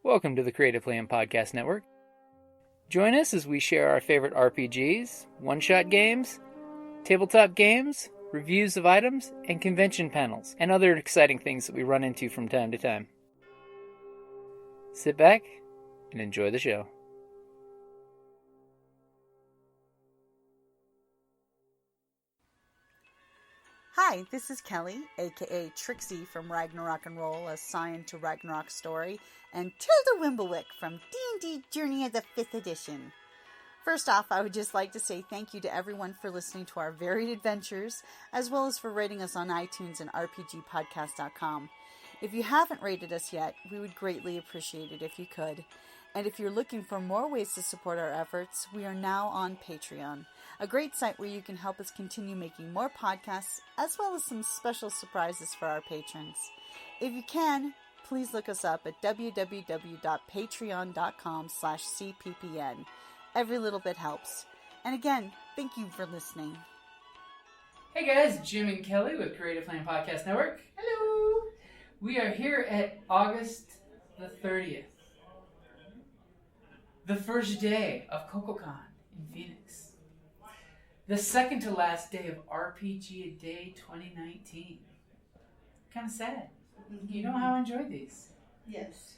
Welcome to the Creative Plan Podcast Network. Join us as we share our favorite RPGs, one-shot games, tabletop games, reviews of items, and convention panels, and other exciting things that we run into from time to time. Sit back and enjoy the show. Hi, this is Kelly, aka Trixie from Ragnarok and Roll, assigned to Ragnarok Story, and Tilda Wimblewick from D&D Journey of the 5th Edition. First off, I would just like to say thank you to everyone for listening to our varied adventures, as well as for rating us on iTunes and RPGpodcast.com. If you haven't rated us yet, we would greatly appreciate it if you could. And if you're looking for more ways to support our efforts, we are now on Patreon, a great site where you can help us continue making more podcasts, as well as some special surprises for our patrons. If you can, please look us up at www.patreon.com/cppn. Every little bit helps. And again, thank you for listening. Hey guys, Jim and Kelly with Creative Plan Podcast Network. Hello! We are here at August the 30th. The first day of CocoCon in Phoenix. The second to last day of RPGaDay 2019. Kind of sad. You know how I enjoyed these. Yes.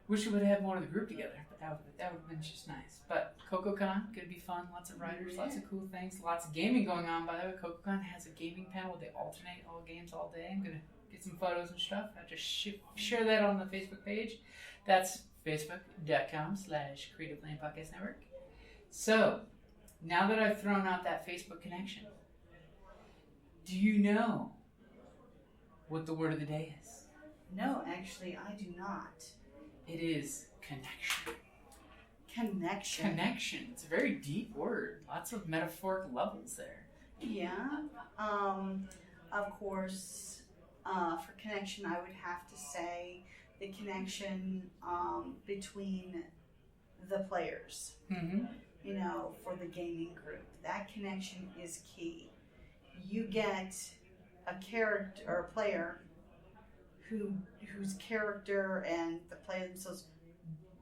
Wish we would have had more of the group together, but that would have been just nice. But CocoCon, gonna be fun. Lots of writers, lots of cool things, lots of gaming going on. By the way, CocoCon has a gaming panel. They alternate all games all day. I'm gonna get some photos and stuff. I'll just share that on the Facebook page. That's facebook.com/Creative Plan Podcast Network. So, now that I've thrown out that Facebook connection, do you know what the word of the day is? No, actually, I do not. It is connection. Connection. Connection. It's a very deep word. Lots of metaphoric levels there. Yeah. Of course, for connection, I would have to say the connection between the players. Mm-hmm. You know, for the gaming group. That connection is key. You get a character or a player whose character and the player themselves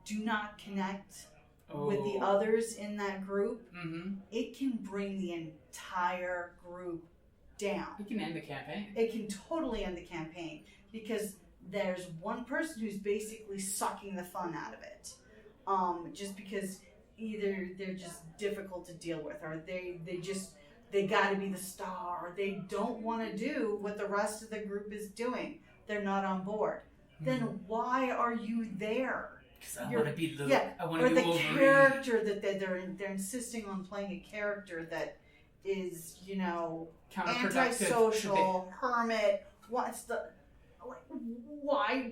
do not connect with the others in that group. Mm-hmm. It can bring the entire group down. It can end the campaign. It can totally end the campaign because there's one person who's basically sucking the fun out of it. Just because either they're just difficult to deal with, or they got to be the star, or they don't want to do what the rest of the group is doing. They're not on board. Mm-hmm. Then why are you there? Because I want to be Luke. Yeah, I want to be Wolverine. Or the character that they're insisting on playing a character that is, you know, antisocial, hermit. Why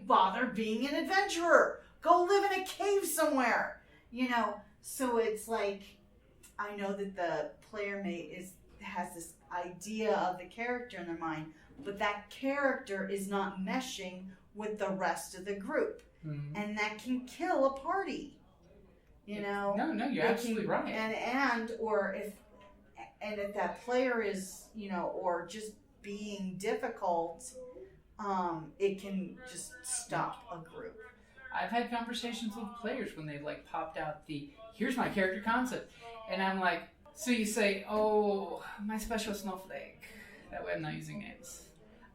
bother being an adventurer? Go live in a cave somewhere. You know. So it's like, I know that the player has this idea of the character in their mind, but that character is not meshing with the rest of the group. Mm-hmm. And that can kill a party. You know? No, you're absolutely right. And if that player is, you know, or just being difficult, it can just stop a group. I've had conversations with players when they've like popped out here's my character concept. And I'm like, so you say, oh, my special snowflake. That way I'm not using names.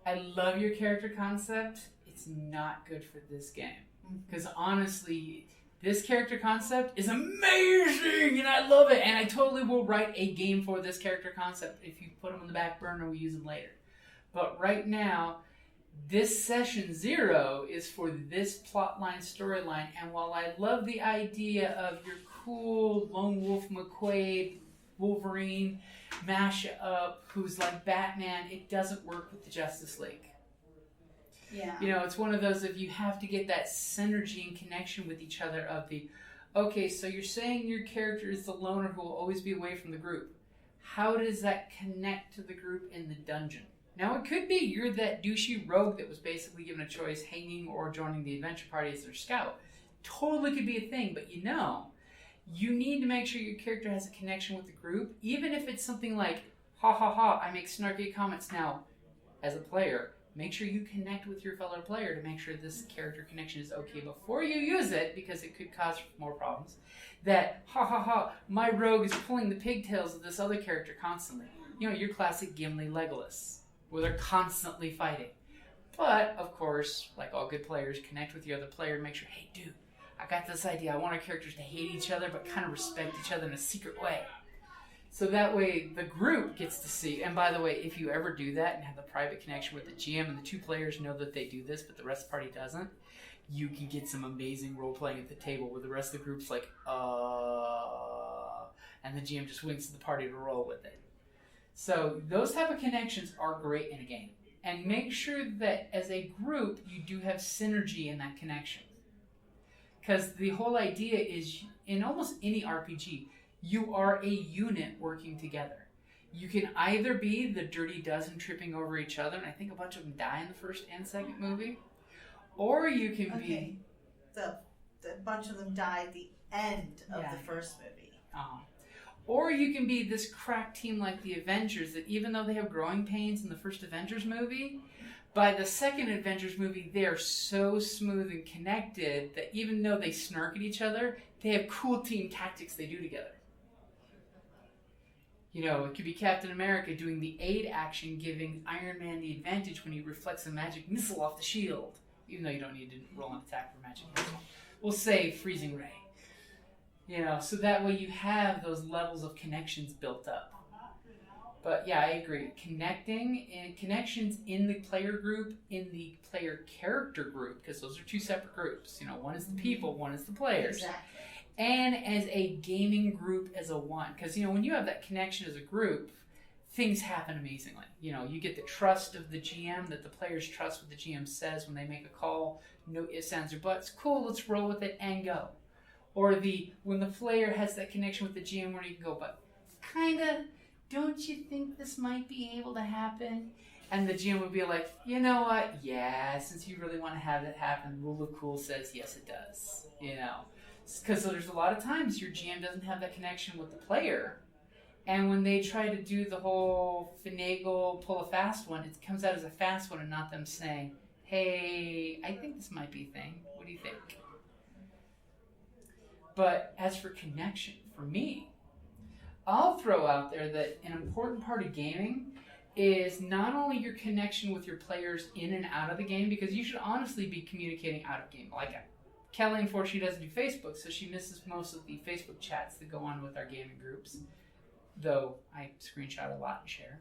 I love your character concept. It's not good for this game. Because honestly, this character concept is amazing and I love it. And I totally will write a game for this character concept. If you put them on the back burner, we'll use them later. But right now, this session 0 is for this plotline, storyline, and while I love the idea of your cool Lone Wolf McQuaid Wolverine mashup who's like Batman, it doesn't work with the Justice League. Yeah. You know, it's one of those if you have to get that synergy and connection with each other of okay, so you're saying your character is the loner who will always be away from the group. How does that connect to the group in the dungeon? Now, it could be you're that douchey rogue that was basically given a choice, hanging or joining the adventure party as their scout. Totally could be a thing, but you know, you need to make sure your character has a connection with the group, even if it's something like, ha ha ha, I make snarky comments now as a player. make sure you connect with your fellow player to make sure this character connection is okay before you use it, because it could cause more problems. That, ha ha ha, my rogue is pulling the pigtails of this other character constantly. You know, your classic Gimli Legolas, where they're constantly fighting. But, of course, like all good players, connect with your other player and make sure, hey, dude, I got this idea. I want our characters to hate each other, but kind of respect each other in a secret way. So that way, the group gets to see. And by the way, if you ever do that and have the private connection with the GM and the two players know that they do this, but the rest of the party doesn't, you can get some amazing role-playing at the table where the rest of the group's like, and the GM just winks to the party to roll with it. So those type of connections are great in a game. And make sure that as a group, you do have synergy in that connection. Because the whole idea is, in almost any RPG, you are a unit working together. You can either be the Dirty Dozen tripping over each other, and I think a bunch of them die in the first and second movie, or you can be... The bunch of them die at the end of the first movie. Or you can be this crack team like the Avengers, that even though they have growing pains in the first Avengers movie, by the second Avengers movie, they're so smooth and connected that even though they snark at each other, they have cool team tactics they do together. You know, it could be Captain America doing the aid action, giving Iron Man the advantage when he reflects a magic missile off the shield. Even though you don't need to roll an attack for magic missile. We'll say freezing ray. You know, so that way you have those levels of connections built up. But yeah, I agree. Connections in the player group, in the player character group, because those are two separate groups. You know, one is the people, one is the players. Exactly. And as a gaming group as a one. Because, you know, when you have that connection as a group, things happen amazingly. You know, you get the trust of the GM, that the players trust what the GM says when they make a call. No ifs, ands, or buts. Cool, let's roll with it and go. Or when the player has that connection with the GM where you can go, but kinda, don't you think this might be able to happen? And the GM would be like, you know what? Yeah, since you really want to have it happen, rule of cool says yes, it does. You know, because there's a lot of times your GM doesn't have that connection with the player, and when they try to do the whole finagle, pull a fast one, it comes out as a fast one and not them saying, hey, I think this might be a thing. What do you think? But as for connection, for me, I'll throw out there that an important part of gaming is not only your connection with your players in and out of the game, because you should honestly be communicating out of game. Like Kelly, unfortunately, doesn't do Facebook, so she misses most of the Facebook chats that go on with our gaming groups, though I screenshot a lot and share.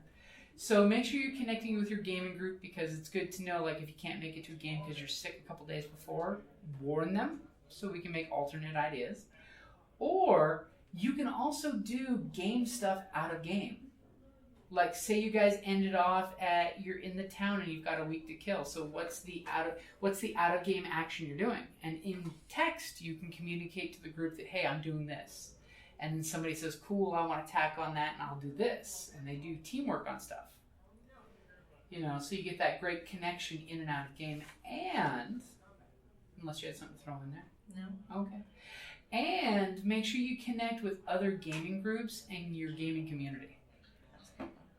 So make sure you're connecting with your gaming group, because it's good to know, like, if you can't make it to a game because you're sick a couple days before, warn them so we can make alternate ideas. Or you can also do game stuff out of game. Like, say you guys ended off you're in the town and you've got a week to kill. So what's the out of game action you're doing? And in text, you can communicate to the group that, hey, I'm doing this. And then somebody says, cool, I want to tack on that and I'll do this. And they do teamwork on stuff. You know, so you get that great connection in and out of game. And, unless you had something to throw in there. No. Okay. And make sure you connect with other gaming groups and your gaming community.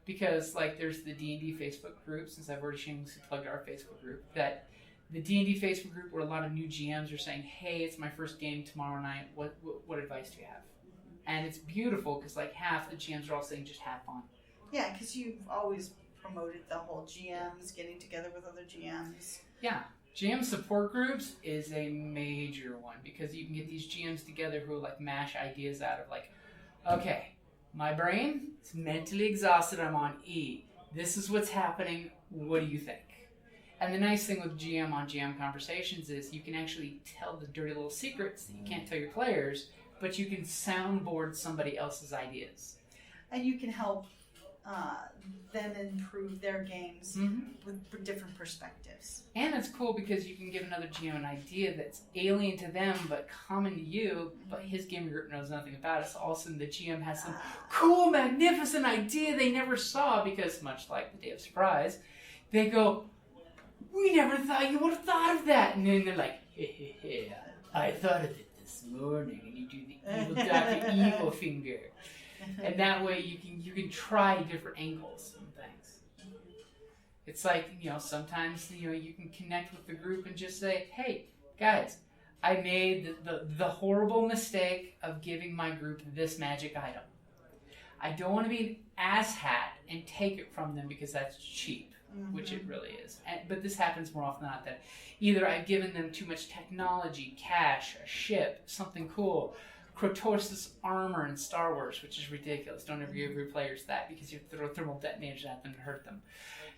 Because, like, there's the D&D Facebook group, since I've already shamelessly plugged our Facebook group, that the D&D Facebook group where a lot of new GMs are saying, hey, it's my first game tomorrow night, what advice do you have? And it's beautiful, because, like, half the GMs are all saying just have fun. Yeah, because you've always promoted the whole GMs, getting together with other GMs. Yeah. GM support groups is a major one, because you can get these GMs together who like mash ideas out of, like, okay, my brain is mentally exhausted, I'm on E. This is what's happening, what do you think? And the nice thing with GM on GM conversations is you can actually tell the dirty little secrets that you can't tell your players, but you can soundboard somebody else's ideas. And you can help them improve their games with different perspectives. And it's cool because you can give another GM an idea that's alien to them but common to you, but his gaming group knows nothing about it, so all of a sudden the GM has some cool, magnificent idea they never saw, because much like the Day of Surprise, they go, we never thought you would have thought of that. And then they're like, hey, I thought of it this morning. And you do the evil Dr. Evil finger. And that way you can try different angles and things. It's like, sometimes, you can connect with the group and just say, hey, guys, I made the horrible mistake of giving my group this magic item. I don't want to be an asshat and take it from them because that's cheap, which it really is. But this happens more often than not, that either I've given them too much technology, cash, a ship, something cool, Kratos' armor in Star Wars, which is ridiculous. Don't ever give your players that because you throw thermal detonators at them to hurt them.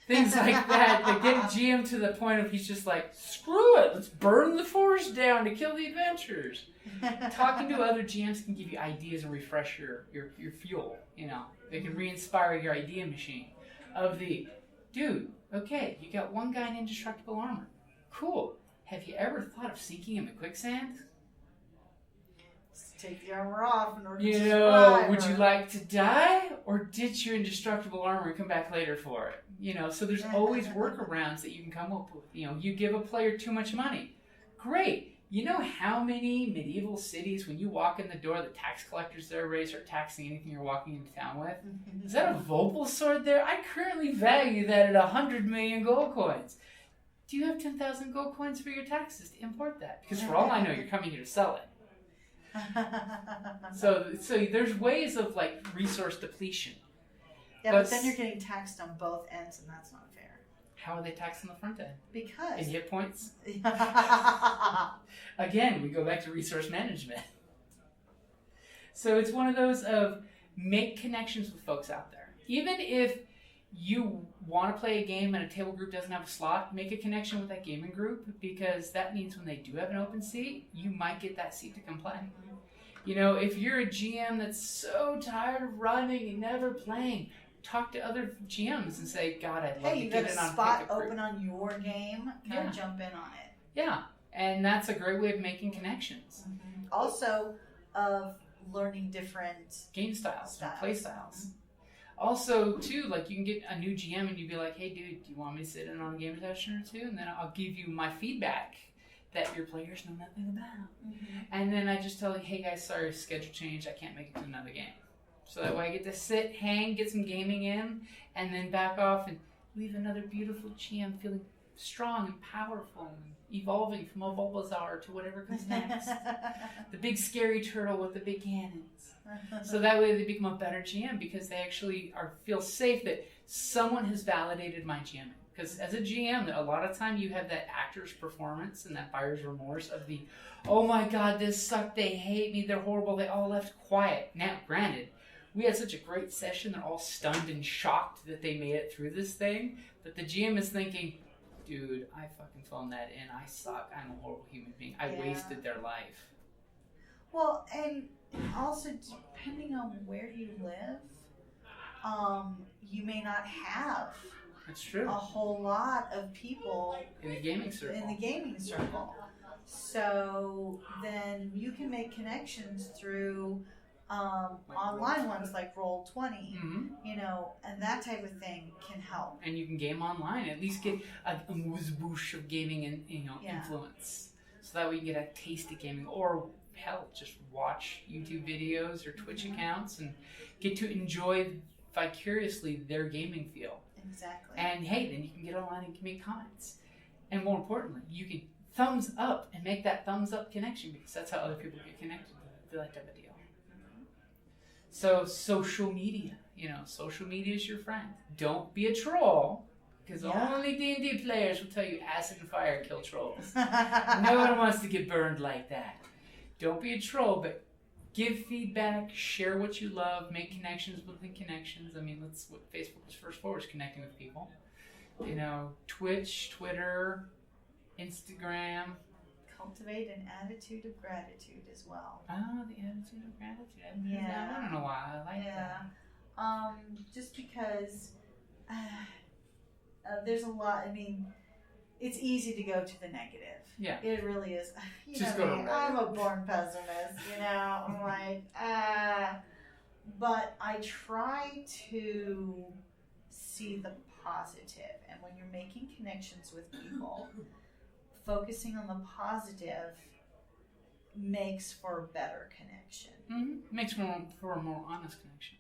Things like that get GM to the point of he's just like, screw it, let's burn the forest down to kill the adventurers. Talking to other GMs can give you ideas and refresh your fuel. They can re-inspire your idea machine of the, dude, okay, you got one guy in indestructible armor. Cool. Have you ever thought of sinking him in quicksand? Take the armor off in order to survive. Would you like to die or ditch your indestructible armor and come back later for it? So there's always workarounds that you can come up with. You give a player too much money. Great. You know how many medieval cities, when you walk in the door, the tax collectors there already start taxing anything you're walking into town with? Is that a Vopal sword there? I currently value that at 100 million gold coins. Do you have 10,000 gold coins for your taxes to import that? Because for all I know, you're coming here to sell it. So there's ways of resource depletion. Yeah, but then you're getting taxed on both ends, and that's not fair. How are they taxed on the front end? Because in hit points. Again, we go back to resource management. So it's one of those of make connections with folks out there. Even if you want to play a game and a table group doesn't have a slot, make a connection with that gaming group, because that means when they do have an open seat, you might get that seat to come play. If you're a GM that's so tired of running and never playing, talk to other GMs and say, God, I'd love to get in on a spot open on your game. Can I jump in on it? Yeah, and that's a great way of making connections. Also, of learning different game styles. Play styles. Also, too, you can get a new GM and you'd be like, hey, dude, do you want me to sit in on a game session or two? And then I'll give you my feedback that your players know nothing about. And then I just tell you, hey, guys, sorry, schedule change. I can't make it to another game. So that way I get to sit, hang, get some gaming in, and then back off and leave another beautiful GM feeling strong and powerful and evolving from a Bulbasaur to whatever comes next. The big scary turtle with the big cannons. So that way they become a better GM because they actually feel safe that someone has validated my GM. Because as a GM, a lot of time you have that actor's performance and that buyer's remorse of the, oh my God, this sucked, they hate me, they're horrible, they all left quiet. Now, granted, we had such a great session, they're all stunned and shocked that they made it through this thing, but the GM is thinking, dude, I fucking phoned that in, I suck, I'm a horrible human being, I wasted their life. Well, and also depending on where you live, you may not have That's true. a whole lot of people in the gaming circle. So then you can make connections through online ones like Roll20, and that type of thing can help. And you can game online, at least get a whoosh of gaming and influence. So that way you can get a taste of gaming, or hell, just watch YouTube videos or Twitch accounts and get to enjoy vicariously their gaming feel. Exactly. And hey, then you can get online and make comments. And more importantly, you can thumbs up and make that thumbs up connection, because that's how other people get connected to that type of deal. So social media, social media is your friend. Don't be a troll, because only D&D players will tell you acid and fire kill trolls. No one wants to get burned like that. Don't be a troll, but give feedback, share what you love, make connections within connections. I mean, that's what Facebook was first for, is connecting with people. Twitch, Twitter, Instagram. Cultivate an attitude of gratitude as well. Oh, the attitude of gratitude. I haven't heard that one in a while. I like that. Just because there's a lot, it's easy to go to the negative. Yeah. It really is. Just go to Reddit. I'm a born pessimist, I'm like, but I try to see the positive. And when you're making connections with people, focusing on the positive makes for a better connection. Makes for a more honest connection.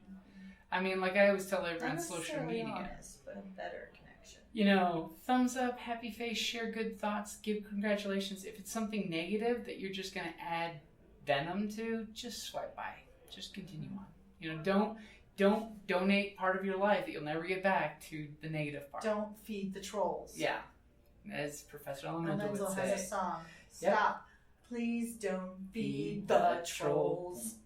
I mean, like I always tell everyone on social media. Not honest, but a better connection. thumbs up, happy face, share good thoughts, give congratulations. If it's something negative that you're just going to add venom to, just swipe by. Just continue on. Don't donate part of your life that you'll never get back to the negative part. Don't feed the trolls. Yeah. As Professor Elemental would say. Has a song. Stop. Please don't feed the trolls.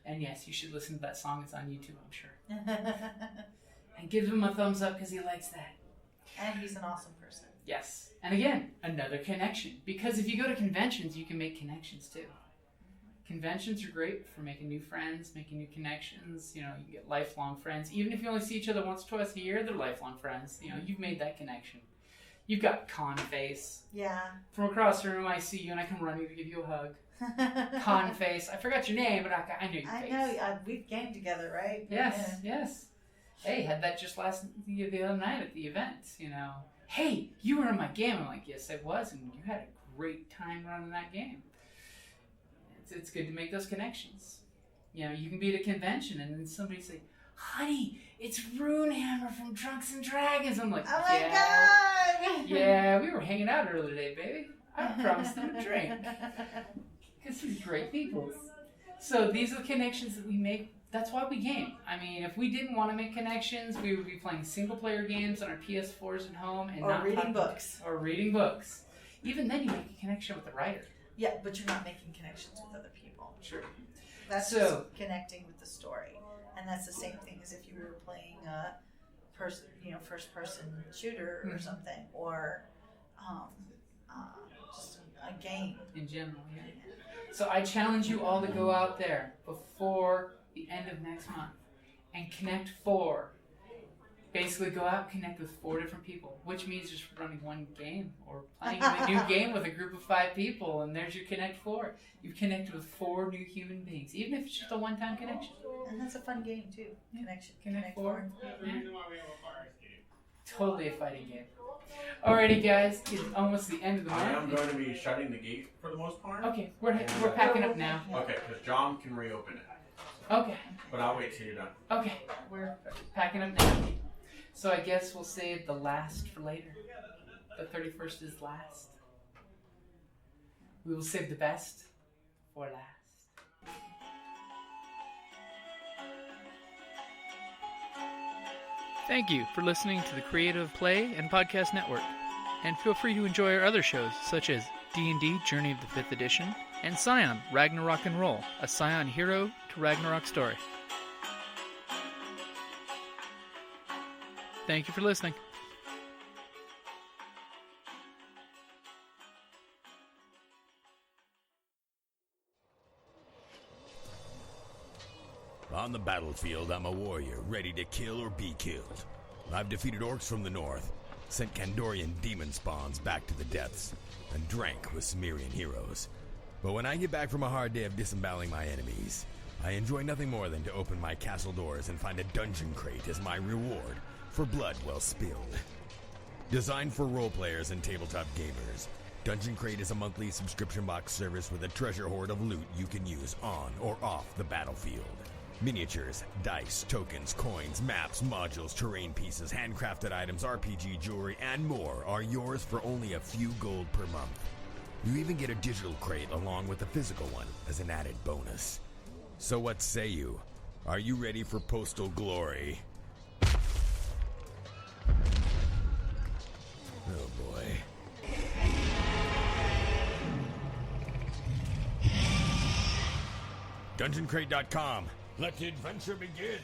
And yes, you should listen to that song. It's on YouTube, I'm sure. And give him a thumbs up because he likes that. And he's an awesome person. Yes. And again, another connection. Because if you go to conventions, you can make connections too. Conventions are great for making new friends, making new connections. You can get lifelong friends. Even if you only see each other once or twice a year, they're lifelong friends. You've made that connection. You've got con face. Yeah. From across the room, I see you and I come running to give you a hug. Con face. I forgot your name, but I know your face. I know. We've gamed together, right? Yes, yes. Hey, had that just the other night at the event, Hey, you were in my game. I'm like, yes, I was, and you had a great time running that game. It's good to make those connections. You can be at a convention and then somebody say, honey, it's Runehammer from Drunks and Dragons. I'm like, oh my God! Yeah, we were hanging out earlier today, baby. I promised them a drink. Because he's great people. So these are the connections that we make. That's why we game. I mean, if we didn't want to make connections, we would be playing single-player games on our PS4s at home and not reading books. Or reading books. Even then, you make a connection with the writer. Yeah, but you're not making connections with other people. Sure. That's just connecting with the story, and that's the same thing as if you were playing a first-person shooter or something, or just a game in general. Yeah. So I challenge you all to go out there before the end of next month and connect 4. Basically, go out and connect with 4 different people, which means just running one game or playing a new game with a group of 5 people, and there's your Connect 4. You've connected with 4 new human beings, even if it's just a one-time connection. And that's a fun game, too. Connect 4. Yeah. Totally a fighting game. Alrighty, guys, it's almost the end of the month. I am going to be shutting the gate for the most part. Okay, we're packing up now. Okay, because John can reopen it. Okay. But I'll wait till you're done. Okay, we're packing up now. So I guess we'll save the last for later. The 31st is last. We will save the best for last. Thank you for listening to the Creative Play and Podcast Network. And feel free to enjoy our other shows, such as D&D Journey of the 5th Edition and Scion Ragnarok and Roll, a Scion hero to Ragnarok story. Thank you for listening. On the battlefield, I'm a warrior, ready to kill or be killed. I've defeated orcs from the north, sent Kandorian demon spawns back to the depths, and drank with Cimmerian heroes. But when I get back from a hard day of disemboweling my enemies, I enjoy nothing more than to open my castle doors and find a dungeon crate as my reward for blood well spilled. Designed for role players and tabletop gamers, Dungeon Crate is a monthly subscription box service with a treasure hoard of loot you can use on or off the battlefield. Miniatures, dice, tokens, coins, maps, modules, terrain pieces, handcrafted items, RPG jewelry, and more are yours for only a few gold per month. You even get a digital crate along with a physical one as an added bonus. So what say you? Are you ready for postal glory? Oh boy. DungeonCrate.com. Let the adventure begin.